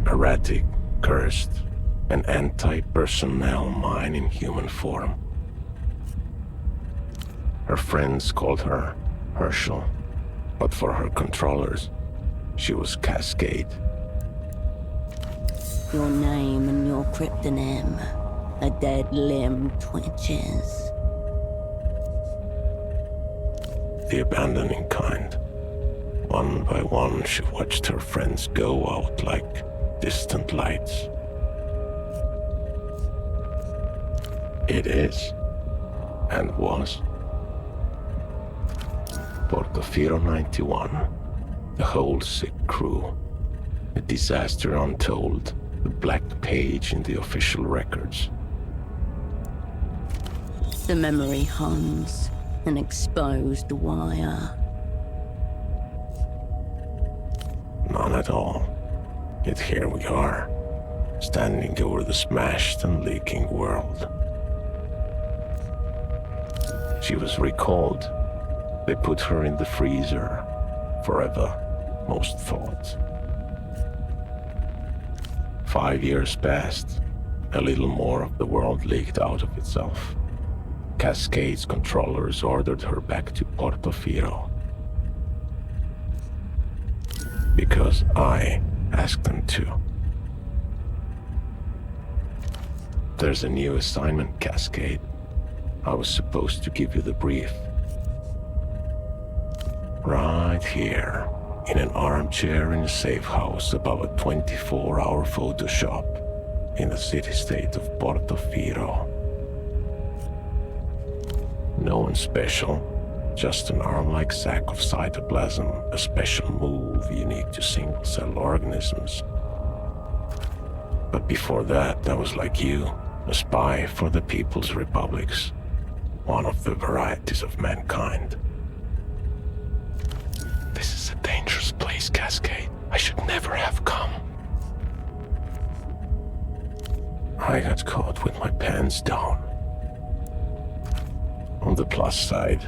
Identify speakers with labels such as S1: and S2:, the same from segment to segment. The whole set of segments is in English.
S1: Erratic, cursed, an anti-personnel mine in human form. Her friends called her Herschel, but for her controllers, she was Cascade.
S2: Your name and your cryptonym. A dead limb twitches.
S1: The abandoning kind. One by one, she watched her friends go out like distant lights. It is, and was, Portofino 91, the whole sick crew, a disaster untold, the black page in the official records.
S2: The memory hums, an exposed wire.
S1: None at all. Yet here we are, standing over the smashed and leaking world. She was recalled. They put her in the freezer. Forever, most thought. 5 years passed. A little more of the world leaked out of itself. Cascade's controllers ordered her back to Portofino. Because I asked them to. There's a new assignment, Cascade. I was supposed to give you the brief. Right here, in an armchair in a safe house above a 24-hour photo shop in the city-state of Portofino. No one special, just an arm-like sack of cytoplasm, a special move unique to single-cell organisms. But before that, I was like you, a spy for the People's Republics, one of the varieties of mankind. This is a dangerous place, Cascade. I should never have come. I got caught with my pants down. On the plus side,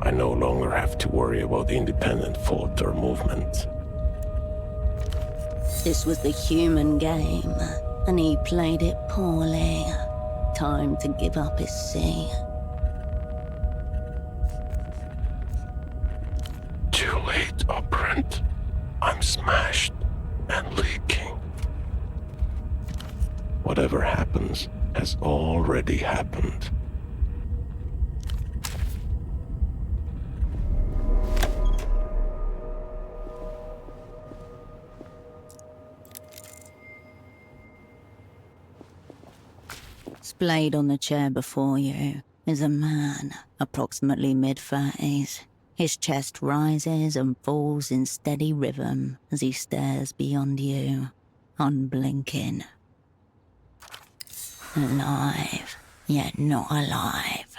S1: I no longer have to worry about independent thought or movement.
S2: This was the human game, and he played it poorly. Time to give up his seat.
S1: Too late, operant. I'm smashed and leaking. Whatever happens has already happened.
S2: Splayed on the chair before you is a man, approximately mid-30s. His chest rises and falls in steady rhythm as he stares beyond you, unblinking. Alive, yet not alive.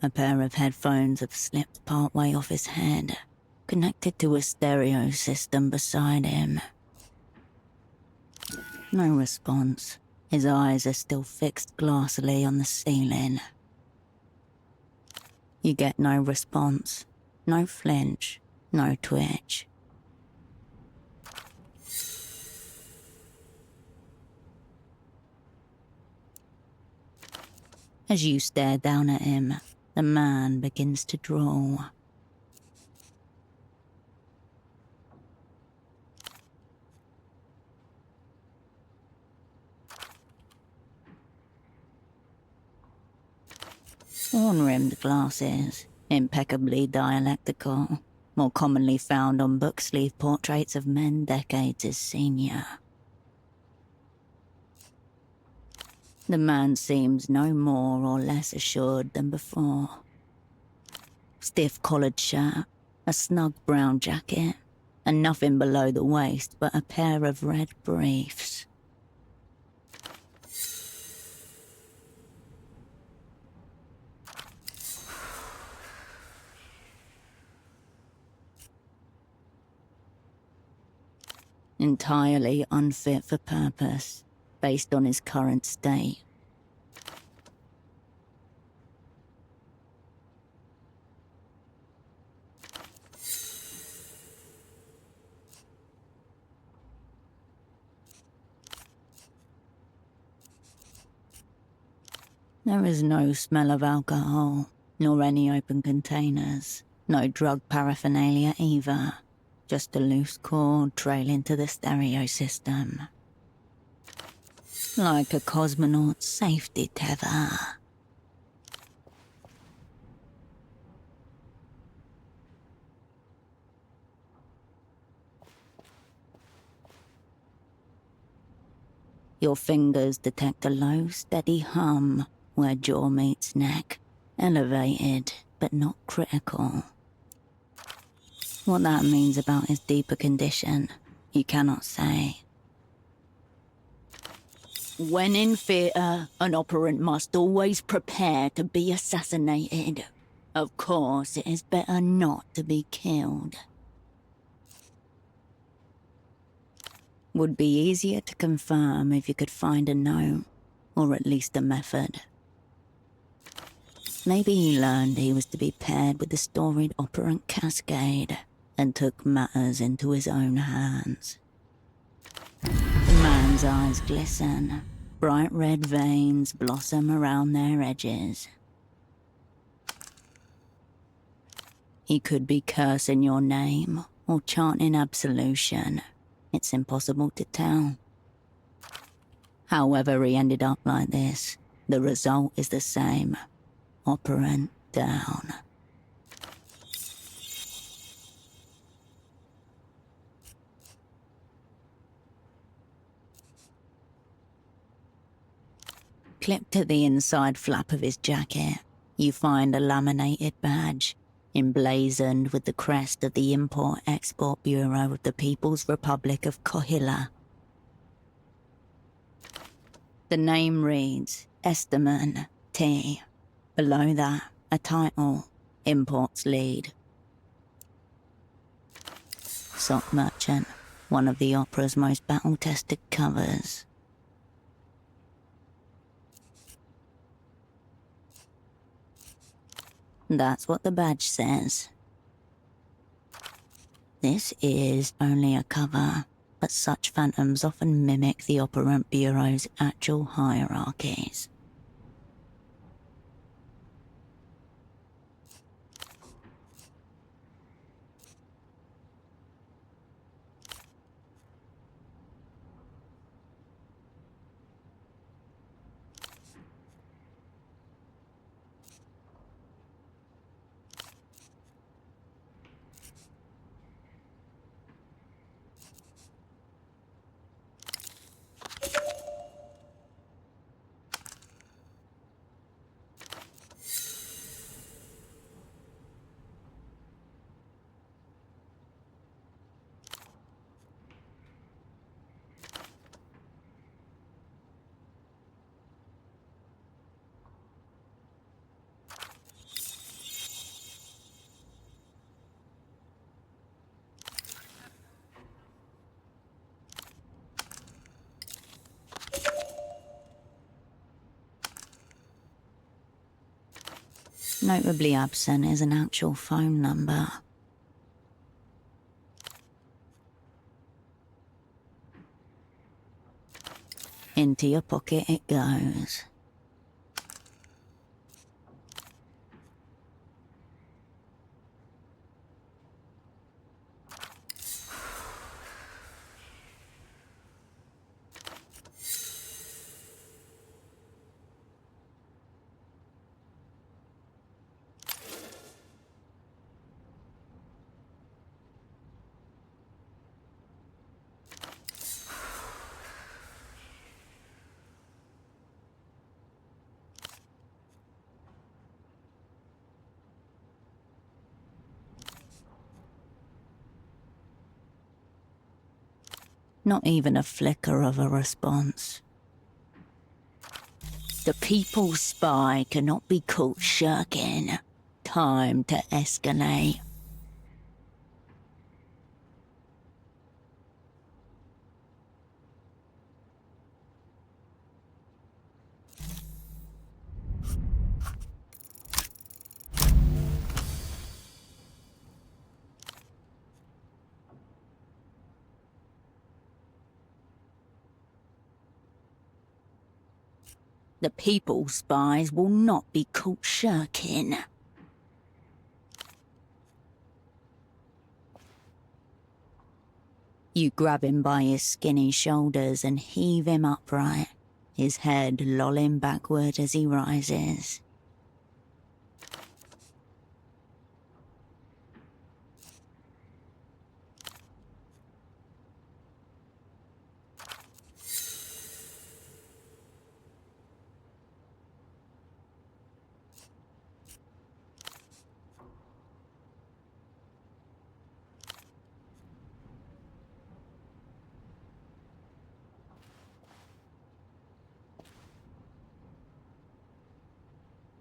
S2: A pair of headphones have slipped partway off his head, connected to a stereo system beside him. No response. His eyes are still fixed glassily on the ceiling. You get no response, no flinch, no twitch. As you stare down at him, the man begins to draw. Horn-rimmed glasses, impeccably dialectical, more commonly found on book sleeve portraits of men decades his senior. The man seems no more or less assured than before. Stiff collared shirt, a snug brown jacket, and nothing below the waist but a pair of red briefs. Entirely unfit for purpose, based on his current state. There is no smell of alcohol, nor any open containers. No drug paraphernalia either. Just a loose cord trailing to the stereo system. Like a cosmonaut's safety tether. Your fingers detect a low, steady hum where jaw meets neck. Elevated, but not critical. What that means about his deeper condition, you cannot say. When in theatre, an operant must always prepare to be assassinated. Of course, it is better not to be killed. Would be easier to confirm if you could find a note, or at least a method. Maybe he learned he was to be paired with the storied operant Cascade, and took matters into his own hands. The man's eyes glisten. Bright red veins blossom around their edges. He could be cursing your name or chanting absolution. It's impossible to tell. However he ended up like this, the result is the same. Operant down. Clipped to the inside flap of his jacket, you find a laminated badge, emblazoned with the crest of the Import-Export Bureau of the People's Republic of Kohila. The name reads Esteman T. Below that, a title, Imports Lead. Sock Merchant, one of the opera's most battle-tested covers. That's what the badge says. This is only a cover, but such phantoms often mimic the Operant Bureau's actual hierarchies. Notably absent is an actual phone number. Into your pocket it goes. Not even a flicker of a response. The people's spy cannot be caught shirking. Time to escalate. The people spies will not be caught shirking. You grab him by his skinny shoulders and heave him upright, his head lolling backward as he rises.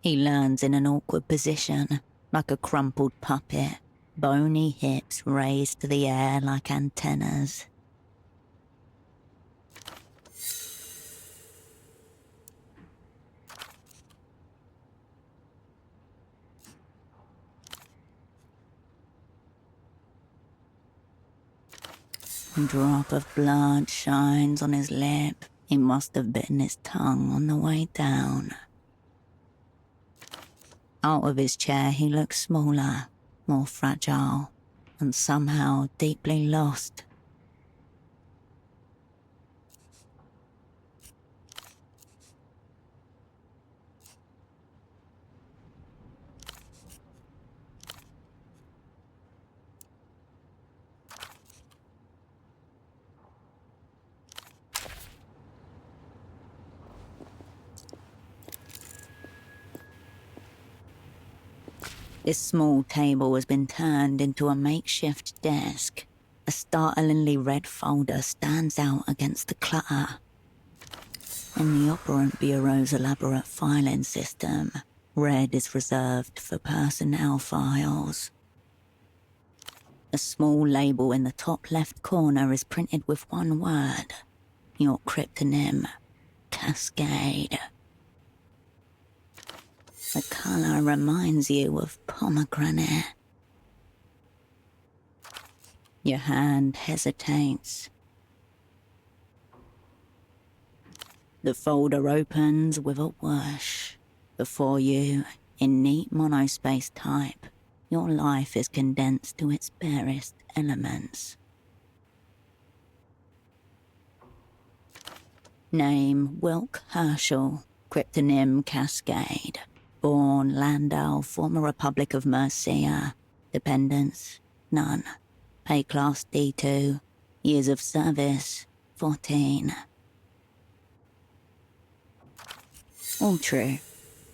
S2: He lands in an awkward position, like a crumpled puppet, bony hips raised to the air like antennas. A drop of blood shines on his lip. He must have bitten his tongue on the way down. Out of his chair he looks smaller, more fragile, and somehow deeply lost. This small table has been turned into a makeshift desk. A startlingly red folder stands out against the clutter. In the Operant Bureau's elaborate filing system, red is reserved for personnel files. A small label in the top left corner is printed with one word. Your cryptonym, Cascade. The colour reminds you of pomegranate. Your hand hesitates. The folder opens with a whoosh. Before you, in neat monospace type, your life is condensed to its barest elements. Name, Wilk Herschel, cryptonym Cascade. Born Landau, former Republic of Mercia. Dependents, none. Pay class D2. Years of service, 14. All true.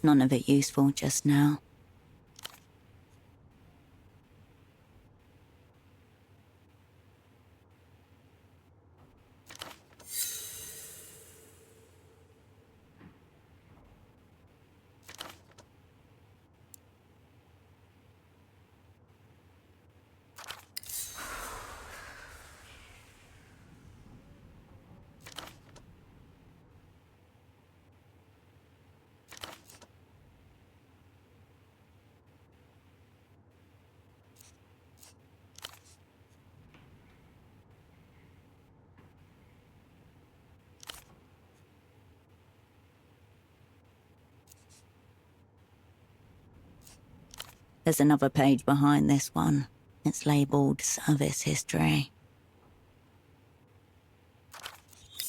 S2: None of it useful just now. There's another page behind this one. It's labelled Service History.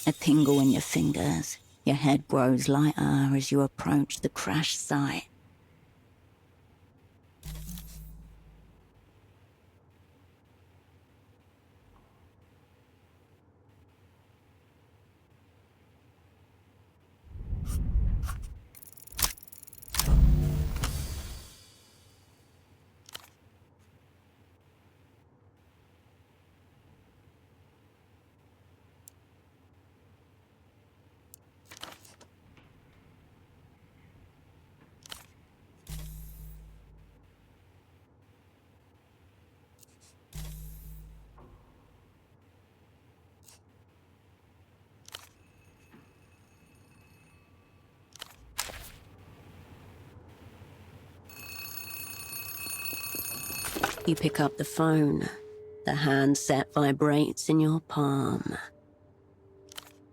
S2: A tingle in your fingers. Your head grows lighter as you approach the crash site. You pick up the phone. The handset vibrates in your palm.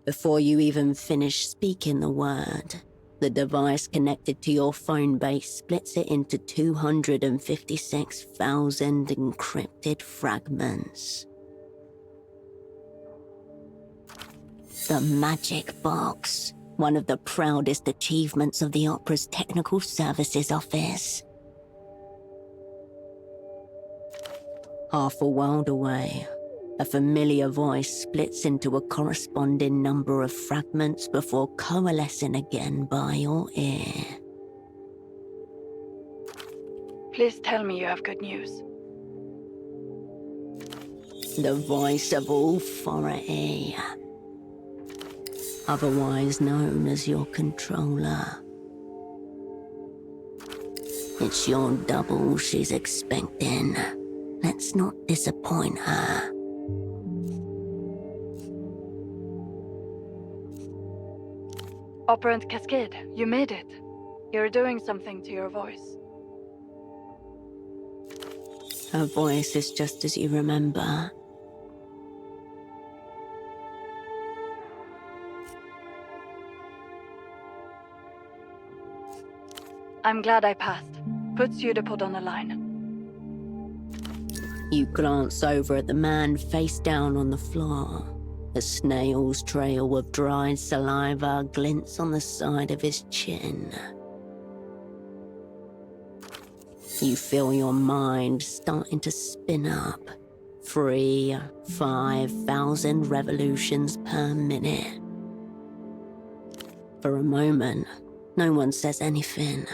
S2: Before you even finish speaking the word, The device connected to your phone base splits it into 256,000 encrypted fragments. The Magic Box, one of the proudest achievements of the Opera's Technical Services Office. Half a world away, a familiar voice splits into a corresponding number of fragments before coalescing again by your ear.
S3: Please tell me you have good news.
S2: The voice of authority, otherwise known as your controller. It's your double she's expecting. Let's not disappoint her.
S3: Operant Cascade, you made it. You're doing something to your voice.
S2: Her voice is just as you remember.
S3: I'm glad I passed. Put pseudopod on the line.
S2: You glance over at the man face down on the floor. A snail's trail of dried saliva glints on the side of his chin. You feel your mind starting to spin up. 5,000 revolutions per minute. For a moment, no one says anything.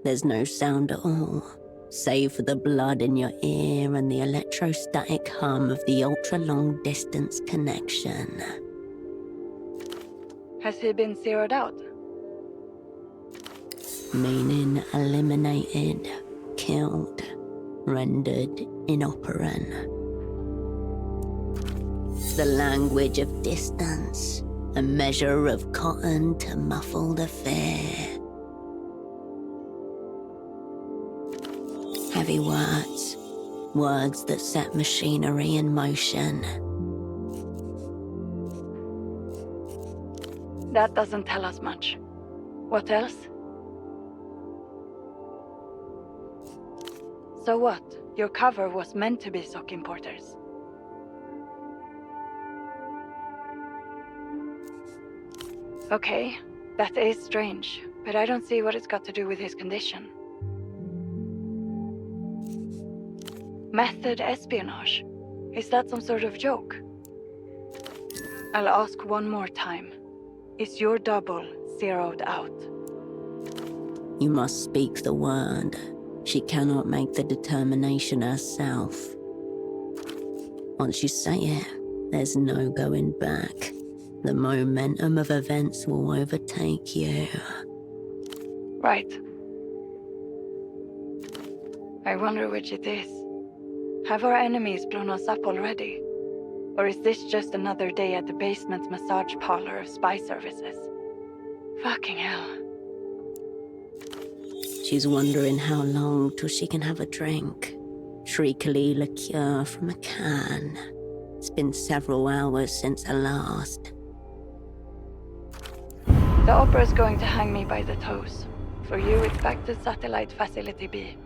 S2: There's no sound at all, save for the blood in your ear and the electrostatic hum of the ultra-long distance connection.
S3: Has he been zeroed out?
S2: Meaning eliminated, killed, rendered inoperant. The language of distance, a measure of cotton to muffle the fear. Heavy words, words that set machinery in motion.
S3: That doesn't tell us much. What else? So what? Your cover was meant to be sock importers. Okay, that is strange, but I don't see what it's got to do with his condition. Method espionage? Is that some sort of joke? I'll ask one more time. Is your double zeroed out?
S2: You must speak the word. She cannot make the determination herself. Once you say it, there's no going back. The momentum of events will overtake you.
S3: Right. I wonder which it is. Have our enemies blown us up already? Or is this just another day at the basement massage parlor of spy services? Fucking hell.
S2: She's wondering how long till she can have a drink. Shriekily liqueur from a can. It's been several hours since her last.
S3: The opera's going to hang me by the toes. For you, it's back to Satellite Facility B.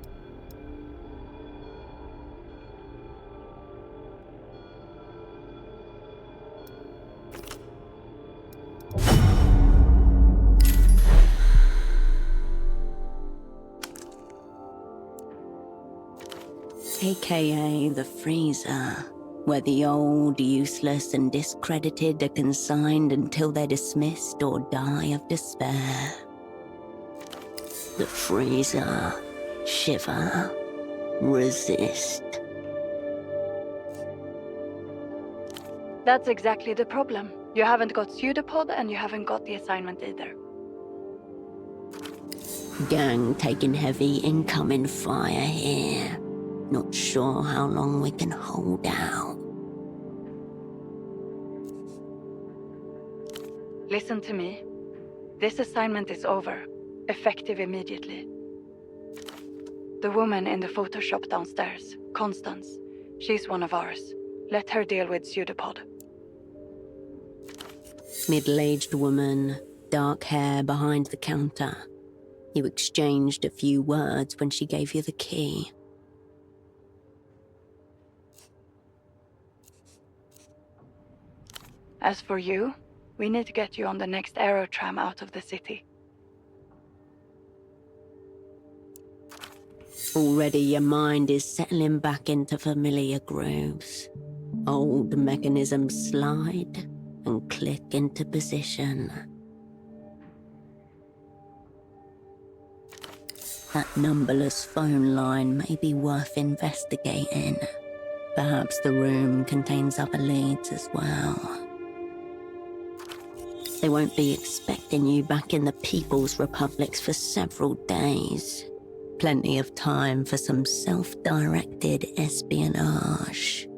S2: AKA the freezer, where the old, useless and discredited are consigned until they're dismissed or die of despair. The freezer, shiver, resist.
S3: That's exactly the problem. You haven't got pseudopod and you haven't got the assignment either.
S2: Gang taking heavy incoming fire here. Not sure how long we can hold out.
S3: Listen to me. This assignment is over. Effective immediately. The woman in the photo shop downstairs, Constance, she's one of ours. Let her deal with pseudopod.
S2: Middle-aged woman, dark hair behind the counter. You exchanged a few words when she gave you the key.
S3: As for you, we need to get you on the next aero tram out of the city.
S2: Already your mind is settling back into familiar grooves. Old mechanisms slide and click into position. That numberless phone line may be worth investigating. Perhaps the room contains other leads as well. They won't be expecting you back in the People's Republics for several days. Plenty of time for some self-directed espionage.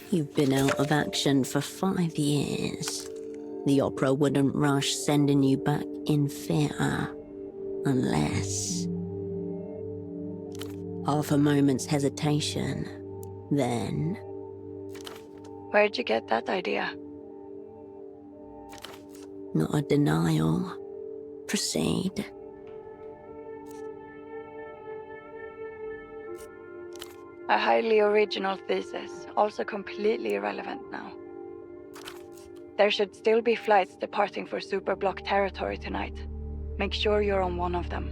S2: You've been out of action for 5 years. The opera wouldn't rush sending you back in theatre, unless... Half a moment's hesitation, then...
S3: Where'd you get that idea?
S2: Not a denial. Proceed.
S3: A highly original thesis, also completely irrelevant now. There should still be flights departing for Superblock territory tonight. Make sure you're on one of them.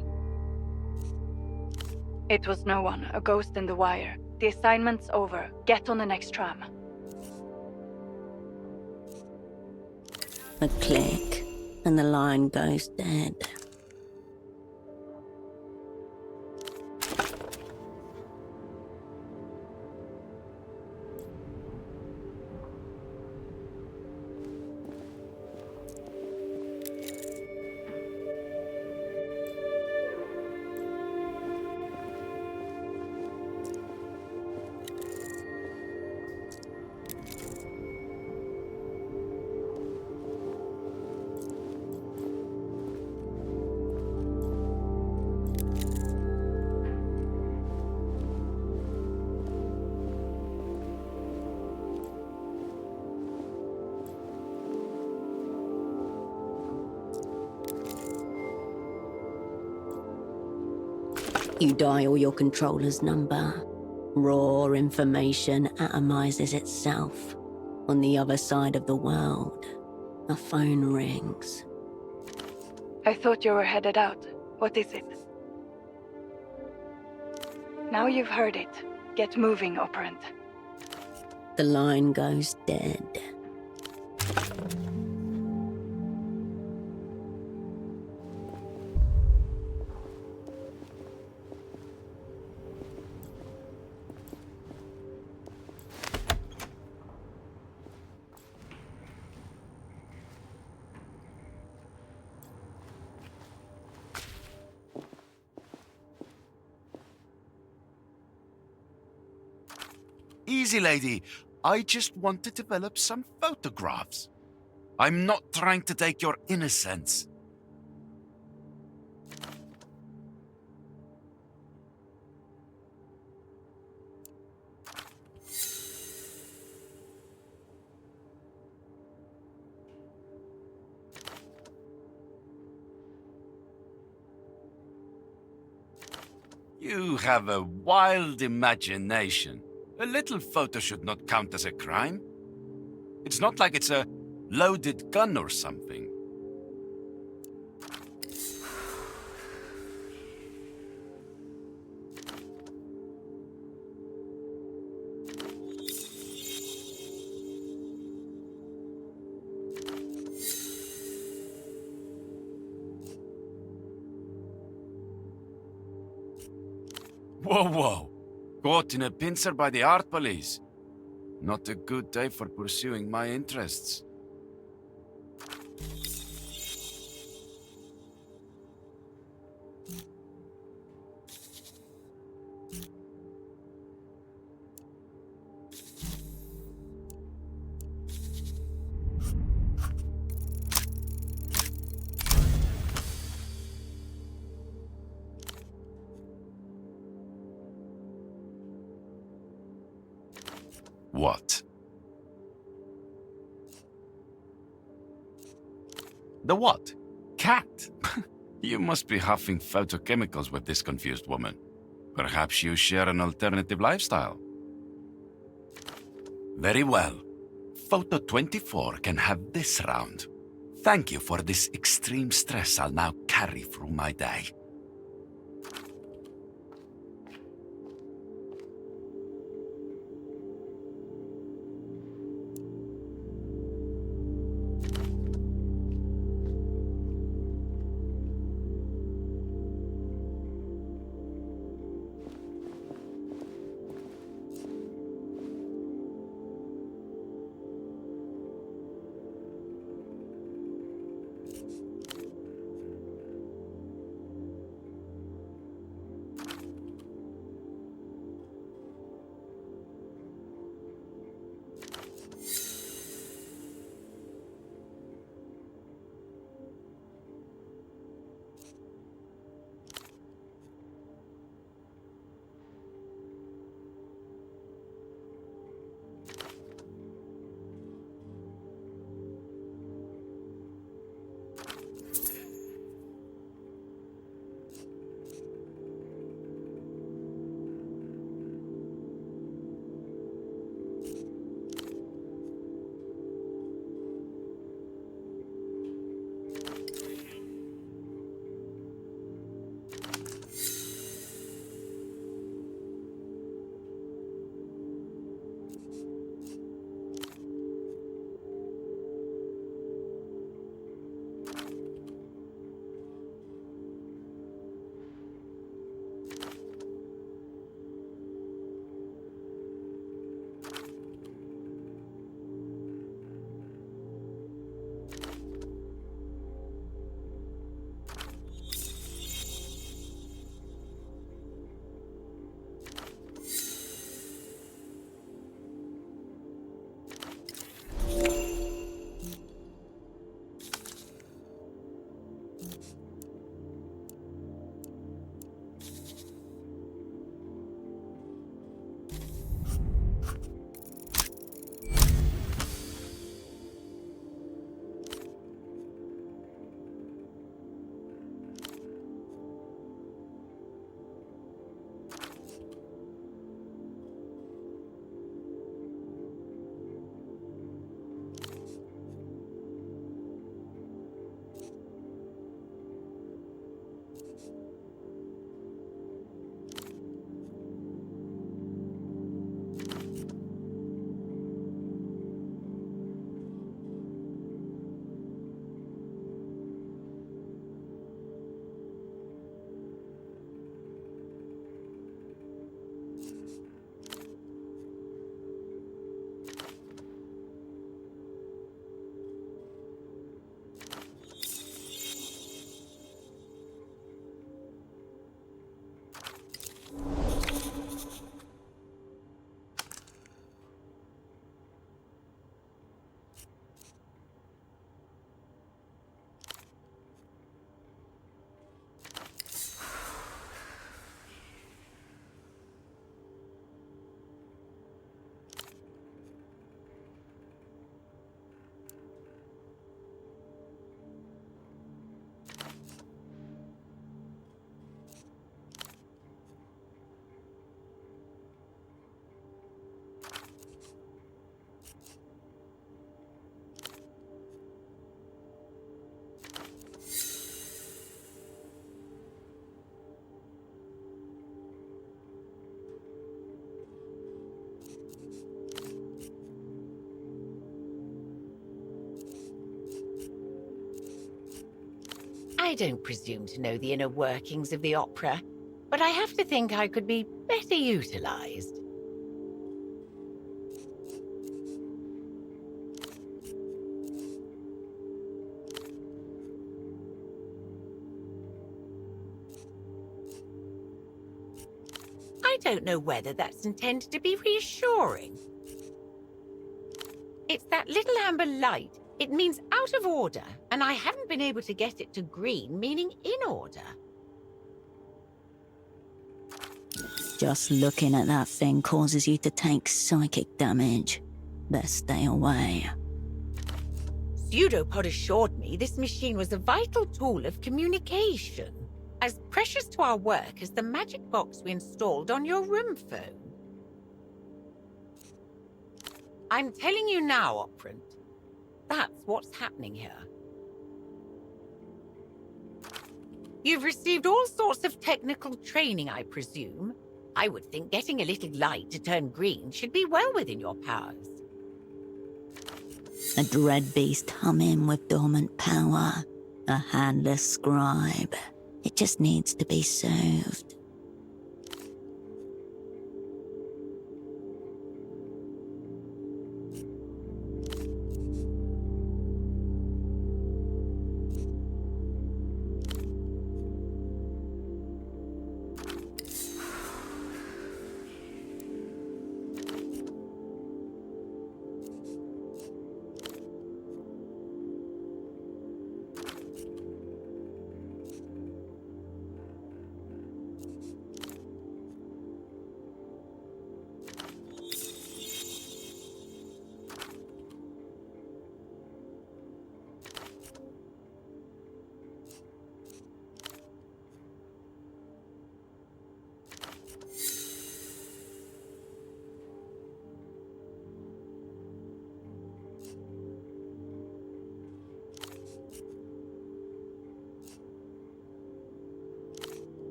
S3: It was no one, a ghost in the wire. The assignment's over. Get on the next tram.
S2: A click, and the line goes dead. You dial your controller's number. Raw information atomizes itself. On the other side of the world, a phone rings.
S3: I thought you were headed out. What is it? Now you've heard it. Get moving, operant.
S2: The line goes dead.
S4: Easy, lady. I just want to develop some photographs. I'm not trying to take your innocence. You have a wild imagination. A little photo should not count as a crime. It's not like it's a loaded gun or something. Whoa, whoa. Caught in a pincer by the art police. Not a good day for pursuing my interests. What? The what? Cat? You must be huffing photochemicals with this confused woman. Perhaps you share an alternative lifestyle. Very well. Photo 24 can have this round. Thank you for this extreme stress I'll now carry through my day.
S5: I don't presume to know the inner workings of the opera, but I have to think I could be better utilized. I don't know whether that's intended to be reassuring. It's that little amber light. It means out of order, and I haven't been able to get it to green, meaning in order.
S2: Just looking at that thing causes you to take psychic damage. Best stay away.
S5: Pseudopod assured me this machine was a vital tool of communication, as precious to our work as the magic box we installed on your room phone. I'm telling you now, Operant, that's what's happening here. You've received all sorts of technical training, I presume. I would think getting a little light to turn green should be well within your powers.
S2: A dread beast humming with dormant power. A handless scribe. It just needs to be soothed.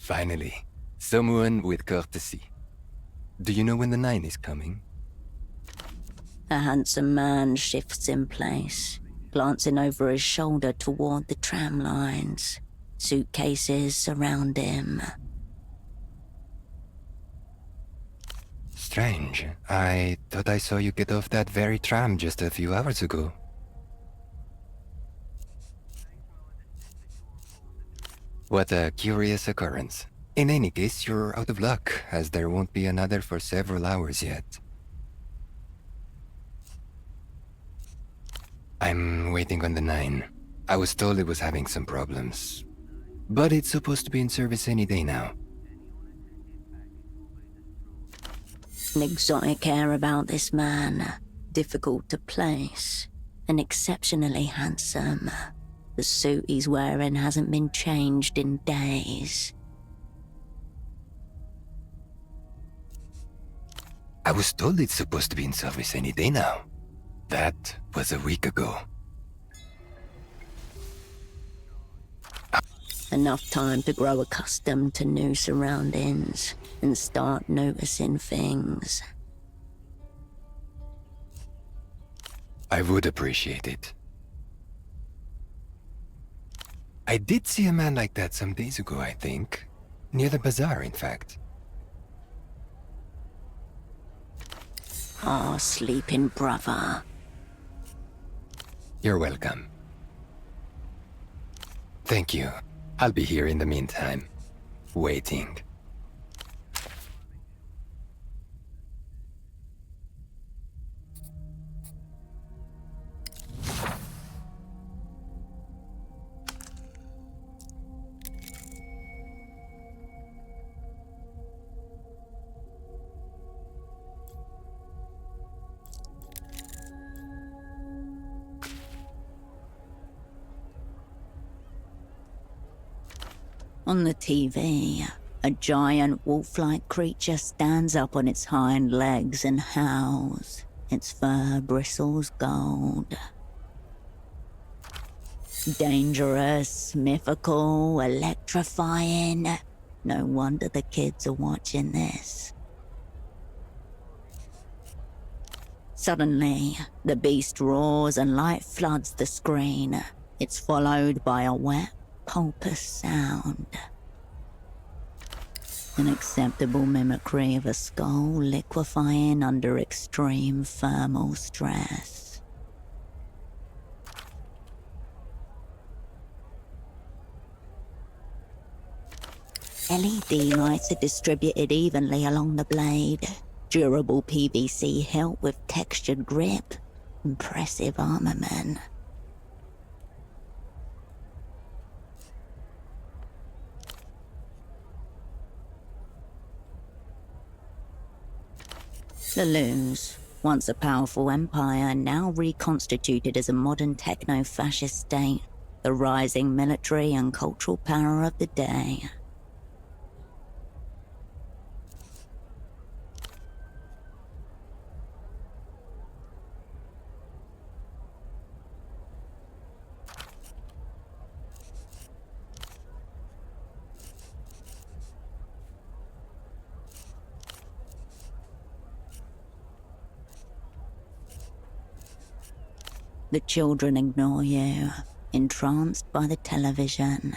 S6: Finally, someone with courtesy. Do you know when the 9 is coming?
S2: A handsome man shifts in place, glancing over his shoulder toward the tram lines. Suitcases surround him.
S6: Strange. I thought I saw you get off that very tram just a few hours ago. What a curious occurrence. In any case, you're out of luck, as there won't be another for several hours yet. I'm waiting on the 9. I was told it was having some problems. But it's supposed to be in service any day now.
S2: An exotic air about this man, difficult to place, and exceptionally handsome. The suit he's wearing hasn't been changed in days.
S6: I was told it's supposed to be in service any day now. That was a week ago.
S2: Enough time to grow accustomed to new surroundings and start noticing things.
S6: I would appreciate it. I did see a man like that some days ago, I think. Near the bazaar, in fact.
S2: Ah, sleeping brother.
S6: You're welcome. Thank you. I'll be here in the meantime. Waiting.
S2: On the TV, a giant wolf-like creature stands up on its hind legs and howls. Its fur bristles gold. Dangerous, mythical, electrifying. No wonder the kids are watching this. Suddenly, the beast roars and light floods the screen. It's followed by a wet, pulpous sound. An acceptable mimicry of a skull liquefying under extreme thermal stress. LED lights are distributed evenly along the blade. Durable PVC hilt with textured grip. Impressive armament. The Luz, once a powerful empire, now reconstituted as a modern techno-fascist state, the rising military and cultural power of the day. The children ignore you, entranced by the television.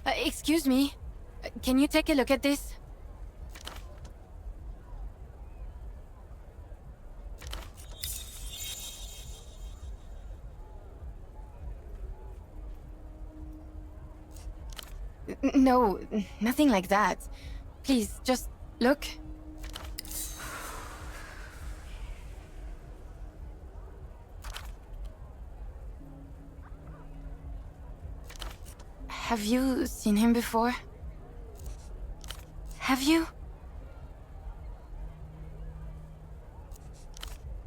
S7: Excuse me. Can you take a look at this? No, nothing like that. Please, just look. Have you seen him before? Have you?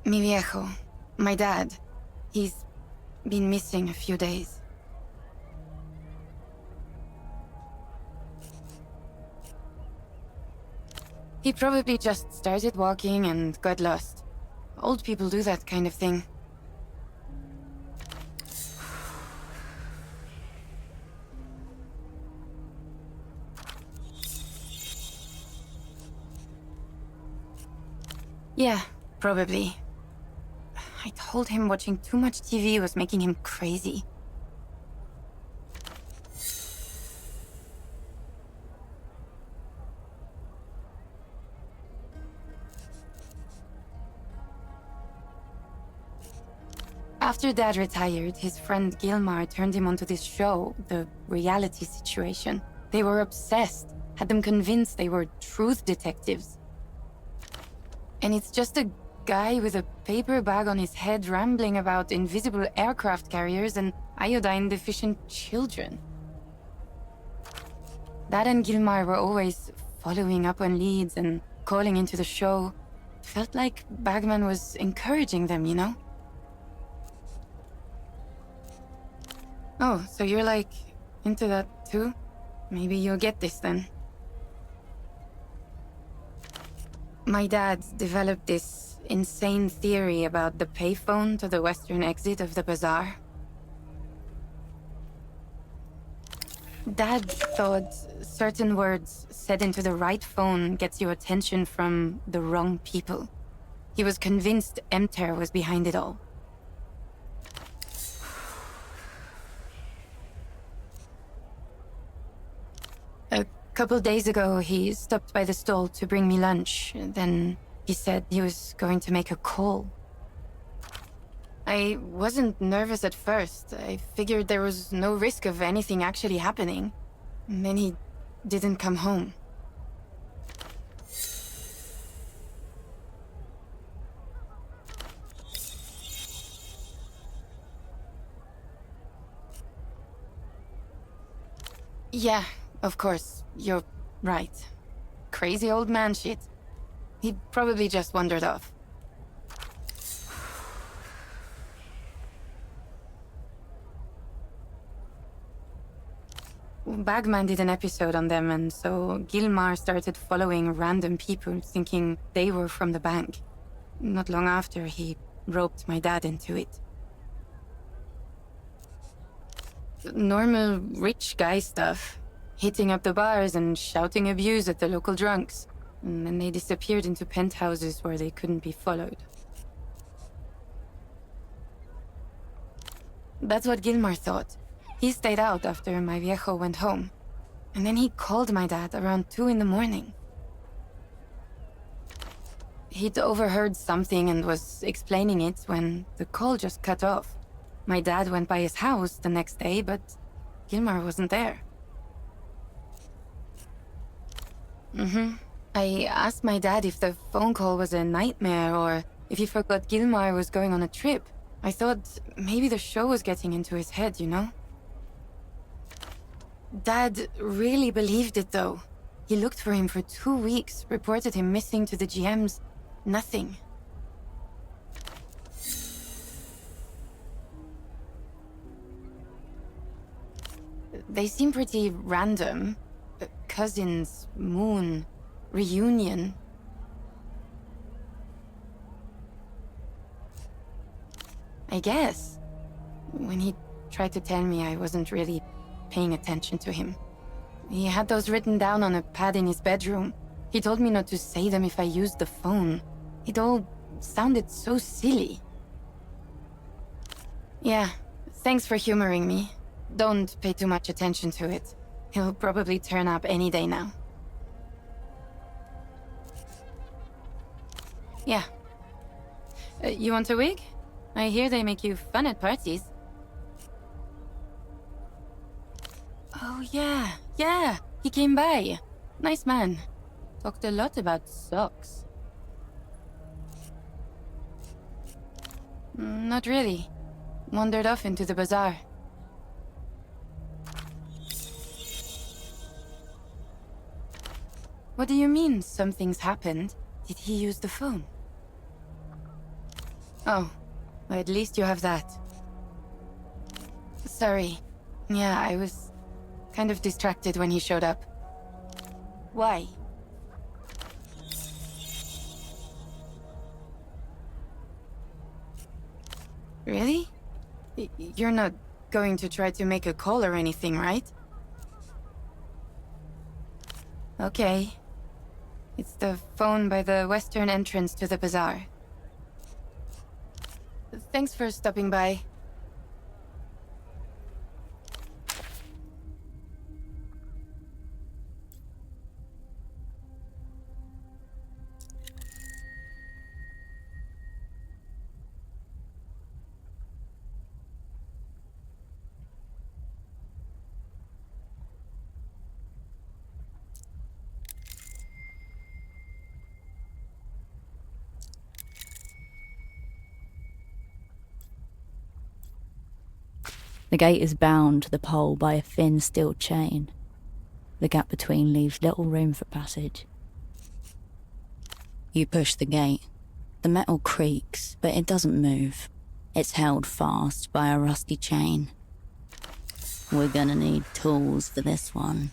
S7: Mi viejo, my dad. He's been missing a few days. He probably just started walking and got lost. Old people do that kind of thing. Yeah, probably. I told him watching too much TV was making him crazy. After Dad retired, his friend Gilmar turned him onto this show, the reality situation. They were obsessed, had them convinced they were truth detectives. And it's just a guy with a paper bag on his head rambling about invisible aircraft carriers and iodine-deficient children. Dad and Gilmar were always following up on leads and calling into the show. Felt like Bagman was encouraging them, you know? Oh, so you're like, into that too? Maybe you'll get this then. My dad developed this insane theory about the payphone to the western exit of the bazaar. Dad thought certain words said into the right phone gets you attention from the wrong people. He was convinced Emter was behind it all. A couple days ago, he stopped by the stall to bring me lunch. Then he said he was going to make a call. I wasn't nervous at first. I figured there was no risk of anything actually happening. And then he didn't come home. Yeah, of course, you're right. Crazy old man shit. He probably just wandered off. Bagman did an episode on them, and so Gilmar started following random people thinking they were from the bank. Not long after, he roped my dad into it. Normal rich guy stuff. Hitting up the bars and shouting abuse at the local drunks. And then they disappeared into penthouses where they couldn't be followed. That's what Gilmar thought. He stayed out after my viejo went home. And then he called my dad around 2 in the morning. He'd overheard something and was explaining it when the call just cut off. My dad went by his house the next day, but Gilmar wasn't there. I asked my dad if the phone call was a nightmare or if he forgot Gilmar was going on a trip. I thought maybe the show was getting into his head, you know? Dad really believed it, though. He looked for him for 2 weeks, reported him missing to the GMs. Nothing. They seem pretty random. Cousins, moon, reunion. I guess. When he tried to tell me, I wasn't really paying attention to him. He had those written down on a pad in his bedroom. He told me not to say them if I used the phone. It all sounded so silly. Yeah, thanks for humoring me. Don't pay too much attention to it. He'll probably turn up any day now. Yeah. You want a wig? I hear they make you fun at parties. Oh yeah, he came by. Nice man. Talked a lot about socks. Not really. Wandered off into the bazaar. What do you mean, something's happened? Did he use the phone? Oh, well, at least you have that. Sorry. Yeah, I was kind of distracted when he showed up. Why? Really? You're not going to try to make a call or anything, right? Okay. It's the phone by the western entrance to the bazaar. Thanks for stopping by.
S2: The gate is bound to the pole by a thin steel chain. The gap between leaves little room for passage. You push the gate. The metal creaks, but it doesn't move. It's held fast by a rusty chain. We're gonna need tools for this one.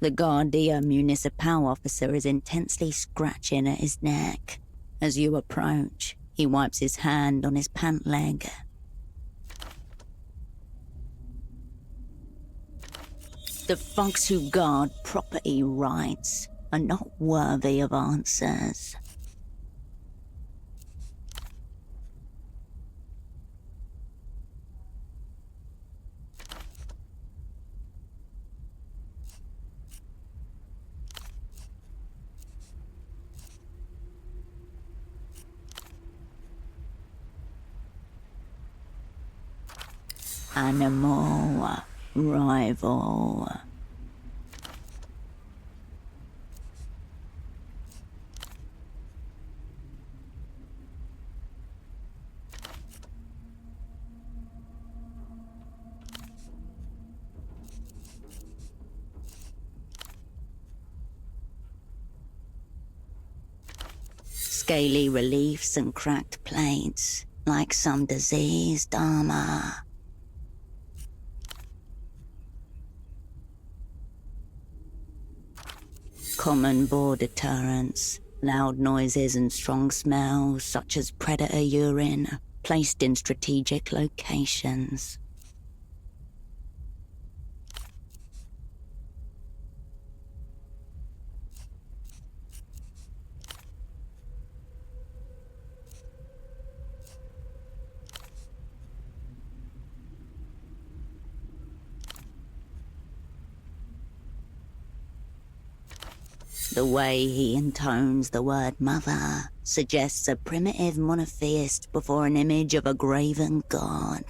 S2: The Guardia Municipal officer is intensely scratching at his neck. As you approach, he wipes his hand on his pant leg. The thugs who guard property rights are not worthy of answers. Animal, rival. Scaly reliefs and cracked plates, like some diseased armor. Common boar deterrents, loud noises and strong smells such as predator urine, placed in strategic locations. The way he intones the word mother Suggests a primitive monotheist before an image of a graven god.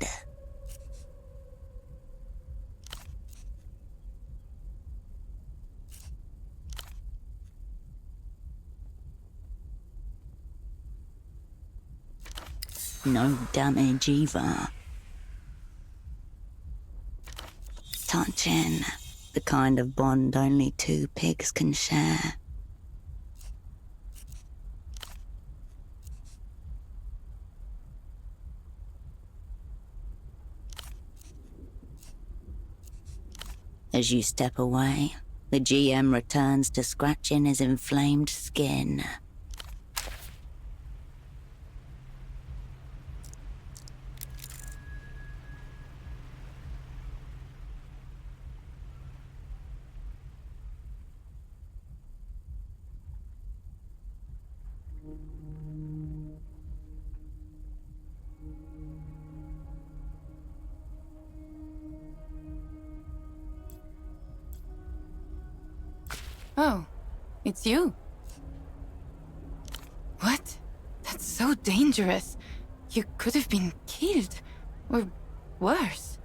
S2: No damage either. Touching. The kind of bond only two pigs can share. As you step away, the GM returns to scratching his inflamed skin.
S7: Oh, it's you. What? That's so dangerous. You could have been killed. Or worse.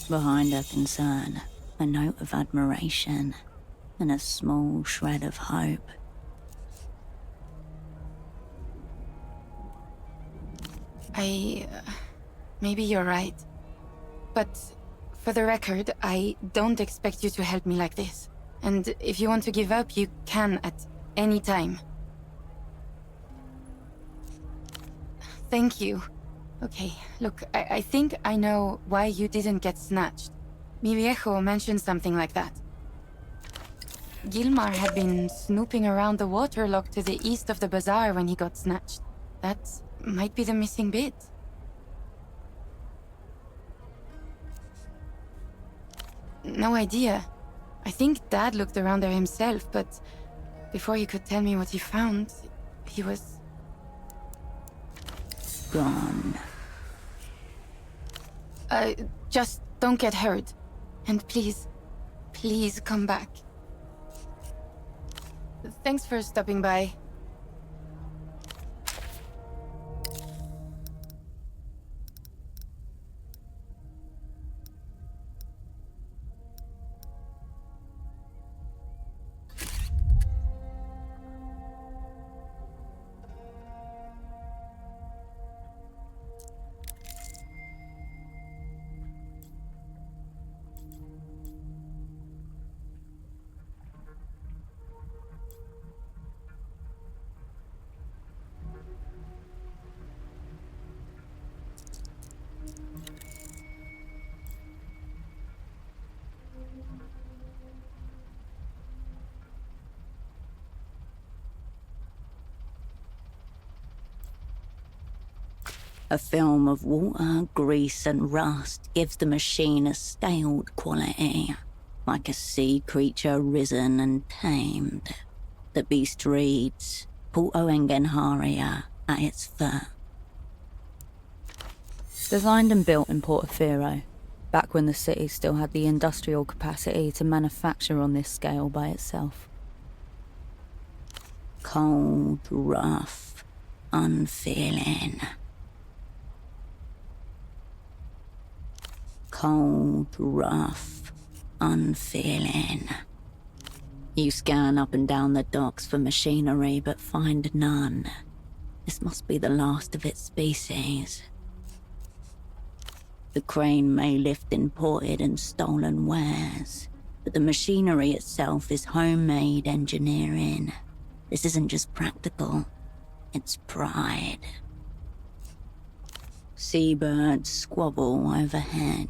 S2: Behind her concern, a note of admiration and a small shred of hope.
S7: Maybe you're right. But for the record, I don't expect you to help me like this. And if you want to give up, you can at any time. Thank you. Okay, look, I think I know why you didn't get snatched. Mi viejo mentioned something like that. Gilmar had been snooping around the waterlock to the east of the bazaar when he got snatched. That might be the missing bit. No idea. I think Dad looked around there himself, but before he could tell me what he found, he was...
S2: Gone.
S7: Just don't get hurt. And please, please come back. Thanks for stopping by.
S2: A film of water, grease and rust gives the machine a staled quality, like a sea creature risen and tamed. The beast reads, Porto Engenharia at its foot.
S8: Designed and built in Portofino, back when the city still had the industrial capacity to manufacture on this scale by itself.
S2: Cold, rough, unfeeling. Cold, rough, unfeeling. You scan up and down the docks for machinery, but find none. This must be the last of its species. The crane may lift imported and stolen wares, but the machinery itself is homemade engineering. This isn't just practical, it's pride. Seabirds squabble overhead.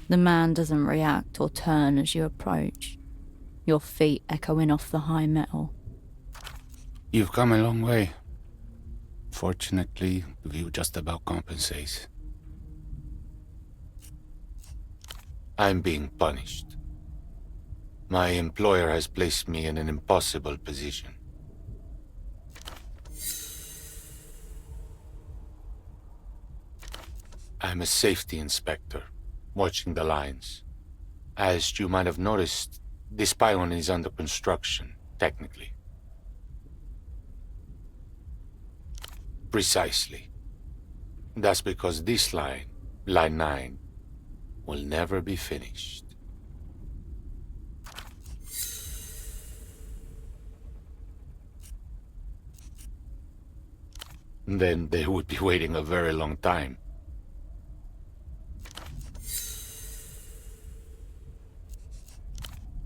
S8: The man doesn't react or turn as you approach, your feet echoing off the high metal.
S9: You've come a long way. Fortunately, the view just about compensates.
S10: I'm being punished. My employer has placed me in an impossible position. I'm a safety inspector, watching the lines. As you might have noticed, this pylon is under construction, technically. Precisely. That's because this line, Line 9, will never be finished. Then they would be waiting a very long time.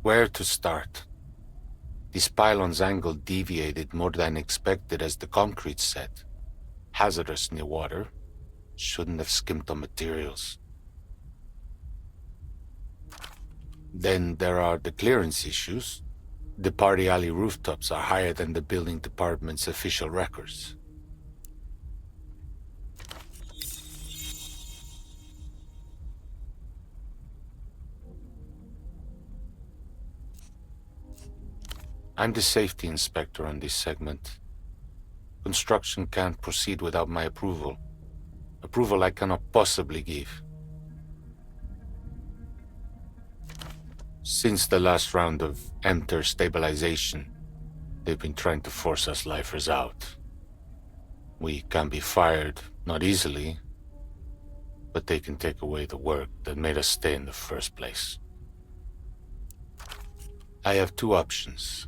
S10: Where to start? This pylon's angle deviated more than expected as the concrete set. Hazardous near water. Shouldn't have skimped on materials. Then there are the clearance issues. The party alley rooftops are higher than the building department's official records. I'm the safety inspector on this segment. Construction can't proceed without my approval. Approval I cannot possibly give. Since the last round of enter stabilization, they've been trying to force us lifers out. We can be fired, not easily, but they can take away the work that made us stay in the first place. I have two options.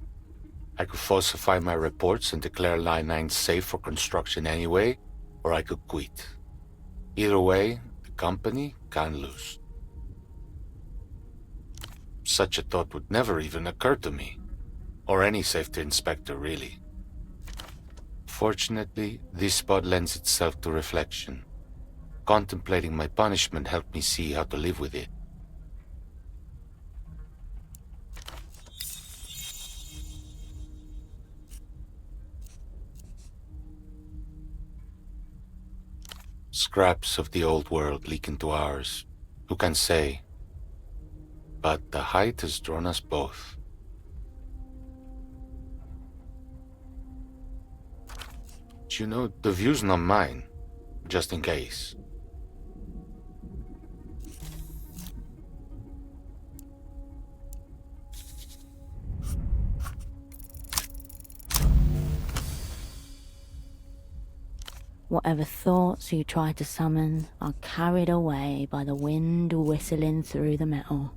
S10: I could falsify my reports and declare Line 9 safe for construction anyway, or I could quit. Either way, the company can lose. Such a thought would never even occur to me, or any safety inspector really. Fortunately, this spot lends itself to reflection. Contemplating my punishment helped me see how to live with it. Scraps of the old world leak into ours. Who can say? But the height has drawn us both. You know, the view's not mine, just in case.
S2: Whatever thoughts you tried to summon are carried away by the wind whistling through the metal.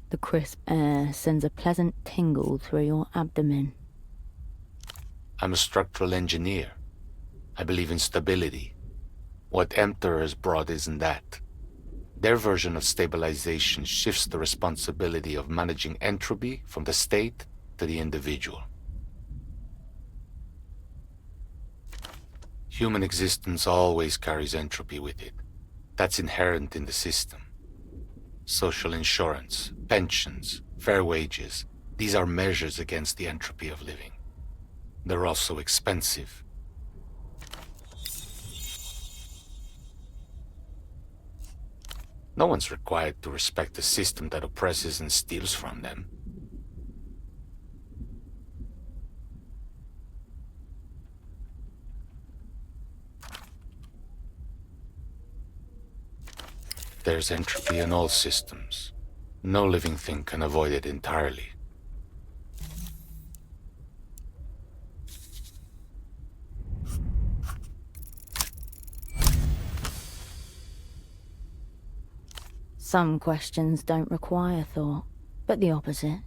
S2: The crisp air sends a pleasant tingle through your abdomen.
S10: I'm a structural engineer. I believe in stability. What Enter has brought isn't that. Their version of stabilization shifts the responsibility of managing entropy from the state to the individual. Human existence always carries entropy with it. That's inherent in the system. Social insurance, pensions, fair wages, these are measures against the entropy of living. They're also expensive. No one's required to respect a system that oppresses and steals from them. There's entropy in all systems. No living thing can avoid it entirely.
S2: Some questions don't require thought, but the opposite.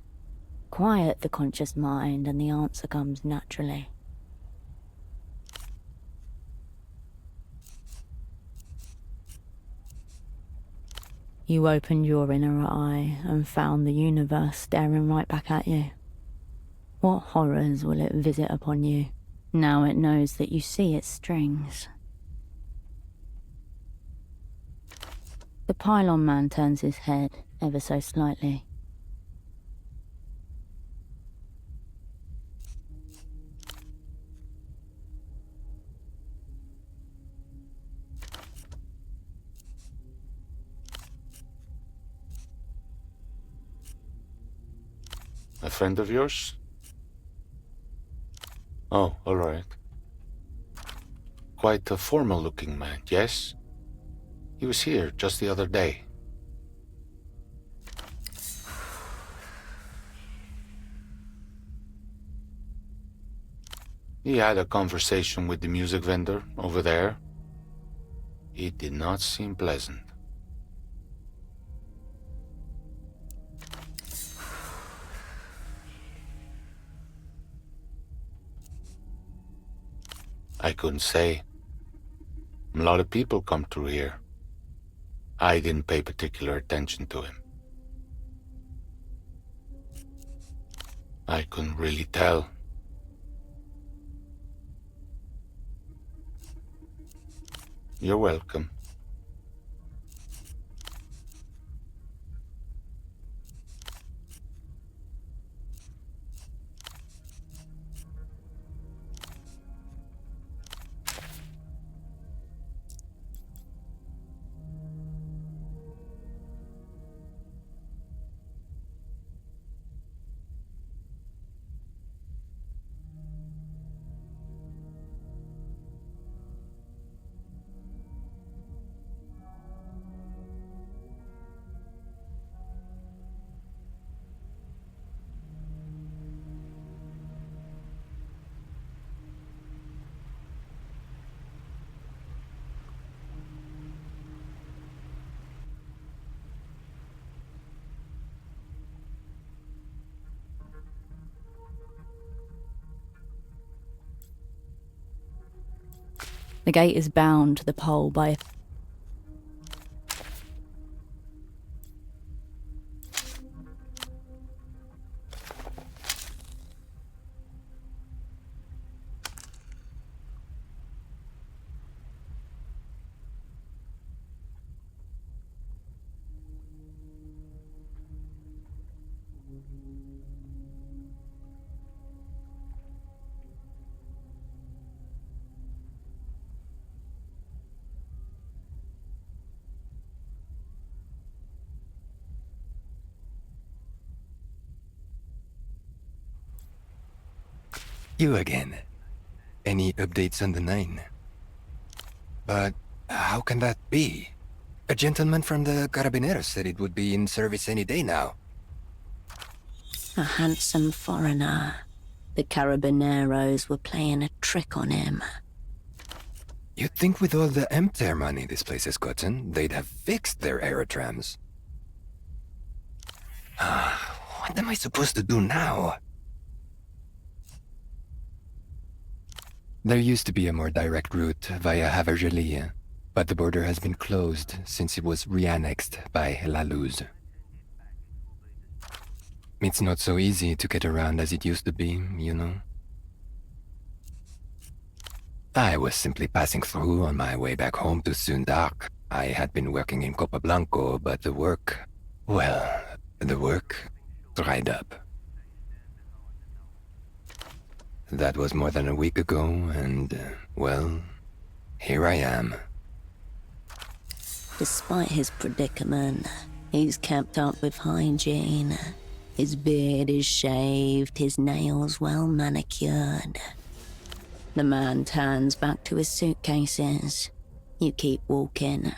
S2: Quiet the conscious mind and the answer comes naturally. You opened your inner eye and found the universe staring right back at you. What horrors will it visit upon you? Now it knows that you see its strings.
S8: The pylon man turns his head ever so slightly.
S10: A friend of yours? Oh, all right. Quite a formal-looking man, yes? He was here just the other day. He had a conversation with the music vendor over there. It did not seem pleasant. I couldn't say. A lot of people come through here. I didn't pay particular attention to him. I couldn't really tell. You're welcome.
S8: The gate is bound to the pole by a
S6: You again. Any updates on the 9? But how can that be? A gentleman from the Carabineros said it would be in service any day now.
S2: A handsome foreigner. The Carabineros were playing a trick on him.
S6: You'd think with all the MTER money this place has gotten, they'd have fixed their aerotrams. What am I supposed to do now? There used to be a more direct route via Havergelie, but the border has been closed since it was re-annexed by La Luz. It's not so easy to get around as it used to be, you know. I was simply passing through on my way back home to Sundark. I had been working in Copablanco, but the work dried up. That was more than a week ago, and, well, here I am.
S2: Despite his predicament, he's kept up with hygiene. His beard is shaved, his nails well manicured. The man turns back to his suitcases. You keep walking,